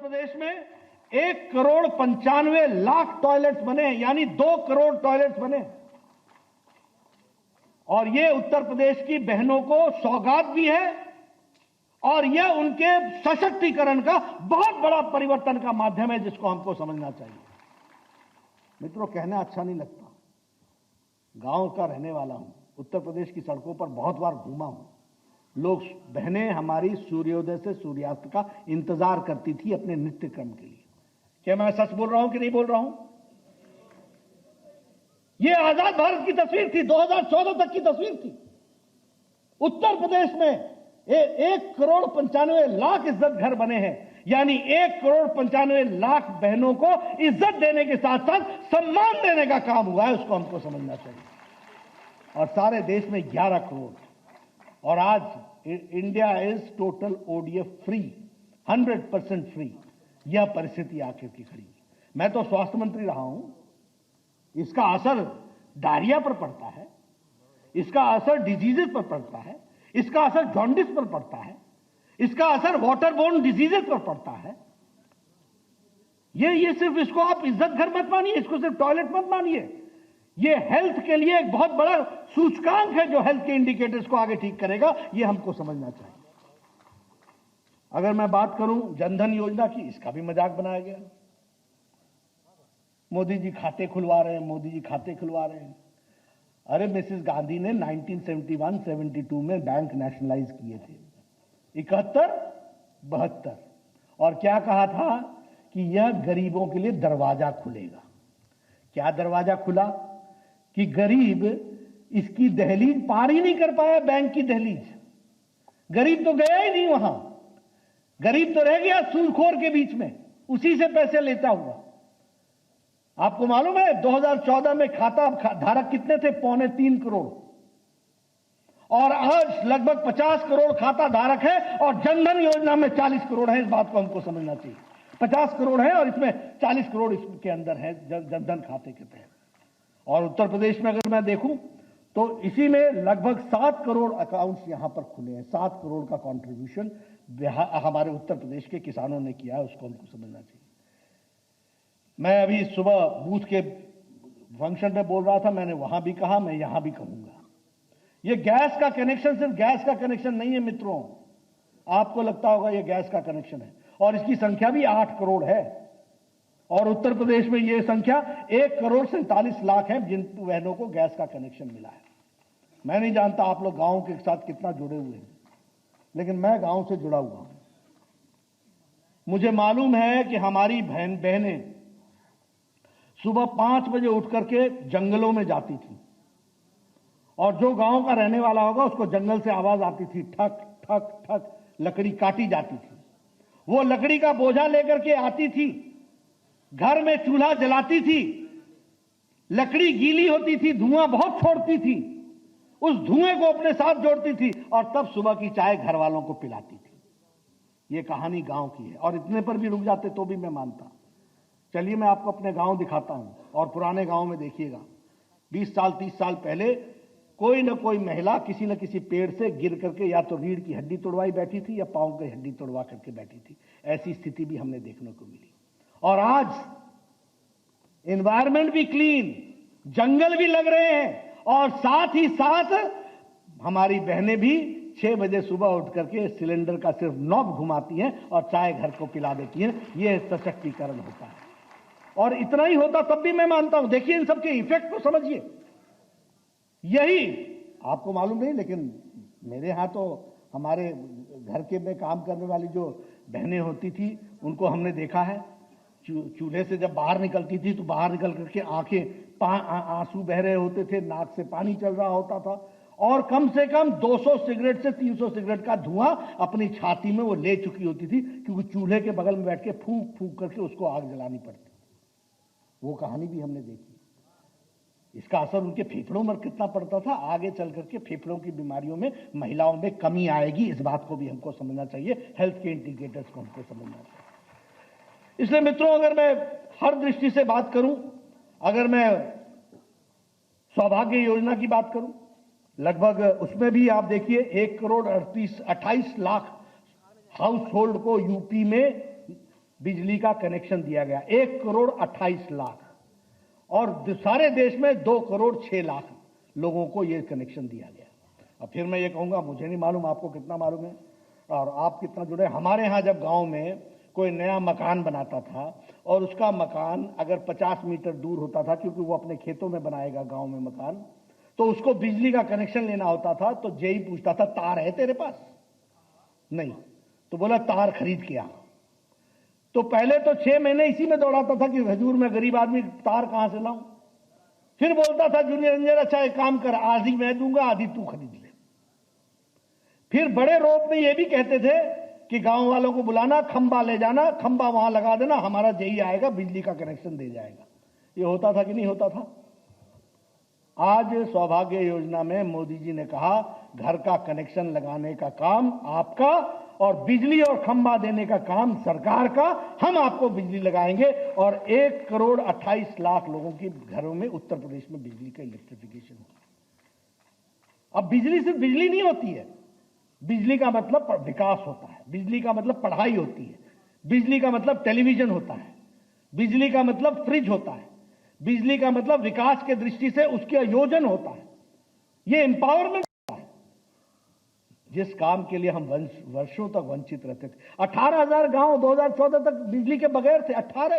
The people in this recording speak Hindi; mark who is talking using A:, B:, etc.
A: प्रदेश में 1,95,00,000 टॉयलेट्स बने, यानी 2 करोड़ टॉयलेट्स बने। और ये उत्तर प्रदेश की बहनों को सौगात भी है और यह उनके सशक्तिकरण का बहुत बड़ा परिवर्तन का माध्यम है, जिसको हमको समझना चाहिए। मित्रों, कहना अच्छा नहीं लगता, गांव का रहने वाला हूं, उत्तर प्रदेश की सड़कों पर बहुत बार घूमा हूं। लोग, बहनें हमारी सूर्योदय से सूर्यास्त का इंतजार करती थी अपने नित्य क्रम के लिए। क्या मैं सच बोल रहा हूं कि नहीं बोल रहा हूं? यह आजाद भारत की तस्वीर थी, 2014 तक की तस्वीर थी। उत्तर प्रदेश में 1,95,00,000 इज्जत घर बने हैं, यानी 1,95,00,000 बहनों को इज्जत देने के साथ साथ सम्मान देने का काम हुआ है, उसको हमको समझना चाहिए। और सारे देश में 11 करोड़, और आज India is total ODF free, 100% free. यह परिस्थिति आखिर की खड़ी। मैं तो स्वास्थ्य मंत्री रहा हूं, इसका असर डायरिया पर पड़ता है, इसका असर डिजीजेस पर पड़ता है, इसका असर जॉन्डिस पर पड़ता है, इसका असर वाटरबोर्न डिजीजेस पर पड़ता है। ये सिर्फ, इसको आप इज्जत घर मत मानिए, इसको सिर्फ टॉयलेट मत मानिए। ये हेल्थ के लिए एक बहुत बड़ा सूचकांक है जो हेल्थ के इंडिकेटर्स को आगे ठीक करेगा। ये हमको समझना चाहिए। अगर मैं बात करूं जनधन योजना की, इसका भी मजाक बनाया गया। मोदी जी खाते खुलवा रहे हैं, मोदी जी खाते खुलवा रहे हैं। अरे मिसेस गांधी ने 1971-72 में बैंक नेशनलाइज किए थे, 71-72, और क्या कहा था कि यह गरीबों के लिए दरवाजा खुलेगा। क्या दरवाजा खुला कि गरीब इसकी दहलीज पार ही नहीं कर पाया, बैंक की दहलीज। गरीब तो गया ही नहीं वहां, गरीब तो रह गया सूदखोर के बीच में, उसी से पैसे लेता हुआ। आपको मालूम है 2014 में खाता धारक कितने थे? 2.25 करोड़, और आज लगभग 50 करोड़ खाता धारक है, और जनधन योजना में 40 करोड़ है। इस बात को हमको समझना चाहिए। 50 करोड़ है और इसमें 40 करोड़ इसके अंदर है जनधन खाते के तहत। और उत्तर प्रदेश में अगर मैं देखूं तो इसी में लगभग 7 करोड़ अकाउंट्स यहां पर खुले हैं। 7 करोड़ का कंट्रीब्यूशन हमारे उत्तर प्रदेश के किसानों ने किया है, उसको हमको समझना चाहिए। मैं अभी सुबह बूथ के फंक्शन में बोल रहा था, मैंने वहां भी कहा, मैं यहां भी कहूंगा, यह गैस का कनेक्शन सिर्फ गैस का कनेक्शन नहीं है मित्रों। आपको लगता होगा यह गैस का कनेक्शन है, और इसकी संख्या भी 8 करोड़ है। और उत्तर प्रदेश में यह संख्या 1,47,00,000 है जिन बहनों को गैस का कनेक्शन मिला है। मैं नहीं जानता आप लोग गांव के साथ कितना जुड़े हुए हैं, लेकिन मैं गांव से जुड़ा हुआ हूं। मुझे मालूम है कि हमारी बहनें सुबह 5 बजे उठ करके जंगलों में जाती थी, और जो गांव का रहने वाला होगा उसको जंगल से आवाज आती थी, ठक ठक ठक, लकड़ी काटी जाती थी। वो लकड़ी का बोझा लेकर के आती थी, घर में चूल्हा जलाती थी, लकड़ी गीली होती थी, धुआं बहुत छोड़ती थी, उस धुएं को अपने साथ जोड़ती थी, और तब सुबह की चाय घर वालों को पिलाती थी। ये कहानी गांव की है, और इतने पर भी रुक जाते तो भी मैं मानता। चलिए मैं आपको अपने गांव दिखाता हूं, और पुराने गांव में देखिएगा 20 साल 30 साल पहले कोई ना कोई महिला किसी न किसी पेड़ से गिर करके या तो रीढ़ की हड्डी तोड़वाई बैठी थी या पांव की हड्डी तोड़वा करके बैठी थी। ऐसी स्थिति भी हमने देखने को मिली। और आज एनवायरमेंट भी क्लीन, जंगल भी लग रहे हैं, और साथ ही साथ हमारी बहनें भी 6 बजे सुबह उठ करके सिलेंडर का सिर्फ नॉब घुमाती हैं और चाय घर को पिला देती हैं। यह सशक्तिकरण होता है। और इतना ही होता तब भी मैं मानता हूं, देखिए इन सबके इफेक्ट को समझिए। यही आपको मालूम नहीं, लेकिन मेरे यहां तो हमारे घर के में काम करने वाली जो बहनें होती थी उनको हमने देखा है, चूल्हे से जब बाहर निकलती थी तो बाहर निकल करके आंसू बह रहे होते थे, नाक से पानी चल रहा होता था, और कम से कम 200 सिगरेट से 300 सिगरेट का धुआं अपनी छाती में वो ले चुकी होती थी, क्योंकि चूल्हे के बगल में बैठ के फूंक फूंक करके उसको आग जलानी पड़ती। वो कहानी भी हमने देखी। इसका असर उनके फेफड़ों में कितना पड़ता था, आगे चल करके फेफड़ों की बीमारियों में महिलाओं में कमी आएगी। इस बात को भी हमको समझना चाहिए, हेल्थ के इंडिकेटर्स को हमको समझना चाहिए। इसलिए मित्रों, अगर मैं हर दृष्टि से बात करूं, अगर मैं सौभाग्य योजना की बात करूं, लगभग उसमें भी आप देखिए 1,28,00,000 हाउस होल्ड को यूपी में बिजली का कनेक्शन दिया गया, 1,28,00,000, और सारे देश में 2,06,00,000 लोगों को यह कनेक्शन दिया गया। अब फिर मैं ये कहूंगा, मुझे नहीं मालूम आपको कितना मालूम है और आप कितना जुड़े। हमारे यहाँ जब गांव में कोई नया मकान बनाता था और उसका मकान अगर 50 मीटर दूर होता था, क्योंकि वो अपने खेतों में बनाएगा गांव में मकान, तो उसको बिजली का कनेक्शन लेना होता था, तो जेई पूछता था तार है तेरे पास? नहीं, तो बोला तार खरीद के आ। तो पहले तो 6 महीने इसी में दौड़ाता था कि हजूर मैं गरीब आदमी तार कहां से लाऊं। फिर बोलता था जूनियर इंजीनियर अच्छा एक काम कर, आधी मैं दूंगा आधी तू खरीद ले। फिर बड़े रोप में ये भी कहते थे कि गांव वालों को बुलाना, खंबा ले जाना, खंबा वहां लगा देना, हमारा जेई आएगा बिजली का कनेक्शन दे जाएगा। ये होता था कि नहीं होता था? आज सौभाग्य योजना में मोदी जी ने कहा घर का कनेक्शन लगाने का काम आपका और बिजली और खंबा देने का काम सरकार का। हम आपको बिजली लगाएंगे और 1,28,00,000 लोगों के घरों में उत्तर प्रदेश में बिजली का इलेक्ट्रिफिकेशन होगा। अब बिजली सिर्फ बिजली नहीं होती है, बिजली का मतलब विकास होता है, बिजली का मतलब पढ़ाई होती है, बिजली का मतलब टेलीविजन होता है, बिजली का मतलब फ्रिज होता है, बिजली का मतलब विकास के दृष्टि से उसके आयोजन होता है, ये एम्पावरमेंट होता है, जिस काम के लिए हम वर्षों तक वंचित रहते थे। 18,000 गांव 2014 तक बिजली के बगैर थे। 18